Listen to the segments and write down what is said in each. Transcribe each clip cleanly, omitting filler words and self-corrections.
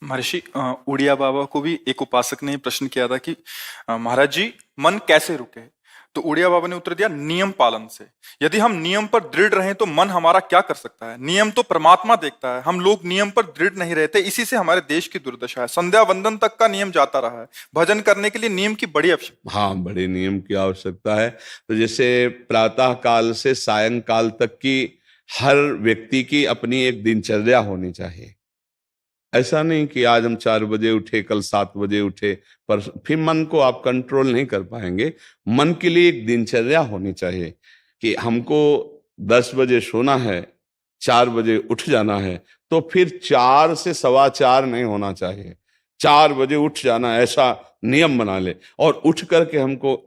महर्षि उड़िया बाबा को भी एक उपासक ने प्रश्न किया था कि महाराज जी, मन कैसे रुके? तो उड़िया बाबा ने उत्तर दिया, नियम पालन से। यदि हम नियम पर दृढ़ रहें तो मन हमारा क्या कर सकता है? नियम तो परमात्मा देखता है। हम लोग नियम पर दृढ़ नहीं रहते, इसी से हमारे देश की दुर्दशा है। संध्या वंदन तक का नियम जाता रहा है। भजन करने के लिए नियम की बड़ी आवश्यकता। हाँ, बड़े नियम की आवश्यकता है। तो जैसे प्रातः काल से सायंकाल तक की हर व्यक्ति की अपनी एक दिनचर्या होनी चाहिए। ऐसा नहीं कि आज हम 4 बजे उठे, कल 7 बजे उठे, पर फिर मन को आप कंट्रोल नहीं कर पाएंगे। मन के लिए एक दिनचर्या होनी चाहिए कि हमको 10 बजे सोना है, 4 बजे उठ जाना है। तो फिर 4 से 4:15 नहीं होना चाहिए, 4 बजे उठ जाना, ऐसा नियम बना ले। और उठ करके हमको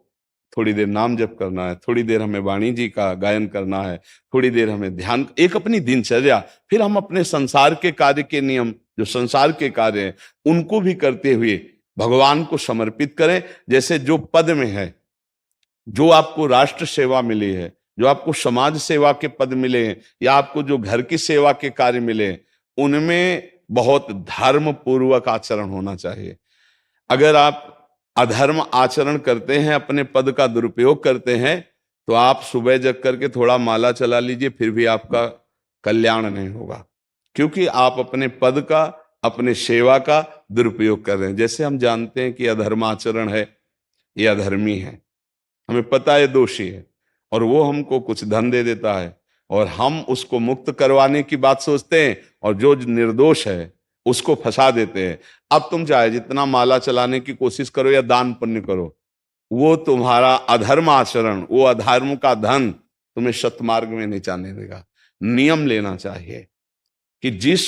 थोड़ी देर नाम जप करना है, थोड़ी देर हमें वाणी जी का गायन करना है, थोड़ी देर हमें ध्यान, एक अपनी दिनचर्या। फिर हम अपने संसार के कार्य के नियम, जो संसार के कार्य हैं, उनको भी करते हुए भगवान को समर्पित करें। जैसे जो पद में है, जो आपको राष्ट्र सेवा मिली है, जो आपको समाज सेवा के पद मिले हैं, या आपको जो घर की सेवा के कार्य मिले हैं, उनमें बहुत धर्म पूर्वक आचरण होना चाहिए। अगर आप अधर्म आचरण करते हैं, अपने पद का दुरुपयोग करते हैं, तो आप सुबह जग करके थोड़ा माला चला लीजिए, फिर भी आपका कल्याण नहीं होगा, क्योंकि आप अपने पद का, अपने सेवा का दुरुपयोग कर रहे हैं। जैसे हम जानते हैं कि अधर्म आचरण है, ये अधर्मी है, हमें पता है दोषी है, और वो हमको कुछ धन दे देता है, और हम उसको मुक्त करवाने की बात सोचते हैं, और जो निर्दोष है उसको फंसा देते हैं। अब तुम चाहे जितना माला चलाने की कोशिश करो या दान पुण्य करो, वो तुम्हारा अधर्म आचरण, वो अधर्म का धन तुम्हें सतमार्ग में नहीं जाने देगा। नियम लेना चाहिए कि जिस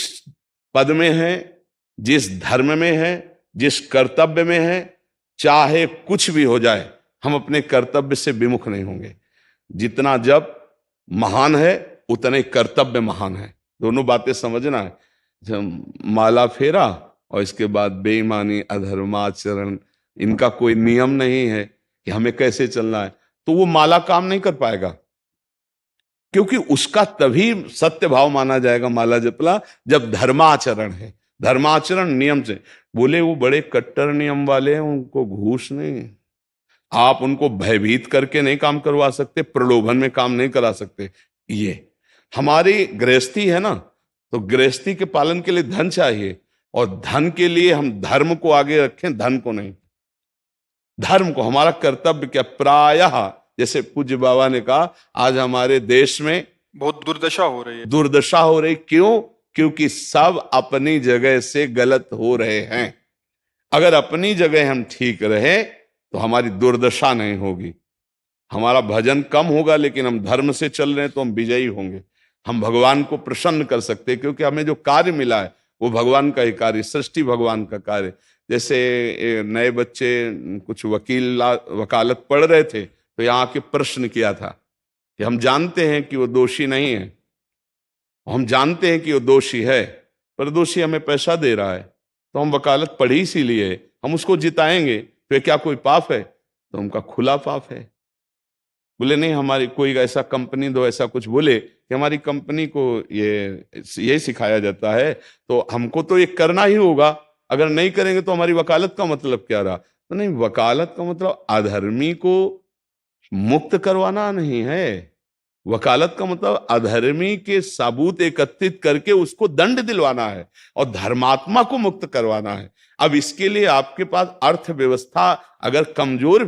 पद में है, जिस धर्म में है, जिस कर्तव्य में है, चाहे कुछ भी हो जाए, हम अपने कर्तव्य से विमुख नहीं होंगे। जितना जप महान है, उतने कर्तव्य महान है। दोनों बातें समझना है। जब माला फेरा और इसके बाद बेईमानी, अधर्माचरण, इनका कोई नियम नहीं है कि हमें कैसे चलना है, तो वो माला काम नहीं कर पाएगा, क्योंकि उसका तभी सत्य भाव माना जाएगा माला जपला जब धर्माचरण है। धर्माचरण नियम से। बोले वो बड़े कट्टर नियम वाले हैं, उनको घूस नहीं, आप उनको भयभीत करके नहीं काम करवा सकते, प्रलोभन में काम नहीं करा सकते। ये हमारी गृहस्थी है ना, तो गृहस्थी के पालन के लिए धन चाहिए, और धन के लिए हम धर्म को आगे रखें, धन को नहीं। धर्म को, हमारा कर्तव्य क्या, प्रायः जैसे पूज्य बाबा ने कहा, आज हमारे देश में बहुत दुर्दशा हो रही है। दुर्दशा हो रही, क्यों? क्योंकि सब अपनी जगह से गलत हो रहे हैं। अगर अपनी जगह हम ठीक रहे तो हमारी दुर्दशा नहीं होगी, हमारा भजन कम होगा, लेकिन हम धर्म से चल रहे हैं तो हम विजयी होंगे। हम भगवान को प्रसन्न कर सकते हैं, क्योंकि हमें जो कार्य मिला है वो भगवान का ही कार्य, सृष्टि भगवान का कार्य। जैसे नए बच्चे कुछ वकालत पढ़ रहे थे, तो यहाँ के प्रश्न किया था कि हम जानते हैं कि वो दोषी नहीं है, हम जानते हैं कि वो दोषी है, पर दोषी हमें पैसा दे रहा है, तो हम वकालत पढ़ी इसीलिए, हम उसको जिताएंगे, तो क्या कोई पाप है? तो उनका खुला पाप है। बोले नहीं, हमारी कोई ऐसा कंपनी दो, ऐसा कुछ बोले कि हमारी कंपनी को ये सिखाया जाता है, तो हमको तो ये करना ही होगा, अगर नहीं करेंगे तो हमारी वकालत का मतलब क्या रहा? तो नहीं, वकालत का मतलब अधर्मी को मुक्त करवाना नहीं है। वकालत का मतलब अधर्मी के सबूत एकत्रित करके उसको दंड दिलवाना है, और धर्मात्मा को मुक्त करवाना है। अब इसके लिए आपके पास अर्थव्यवस्था अगर कमजोर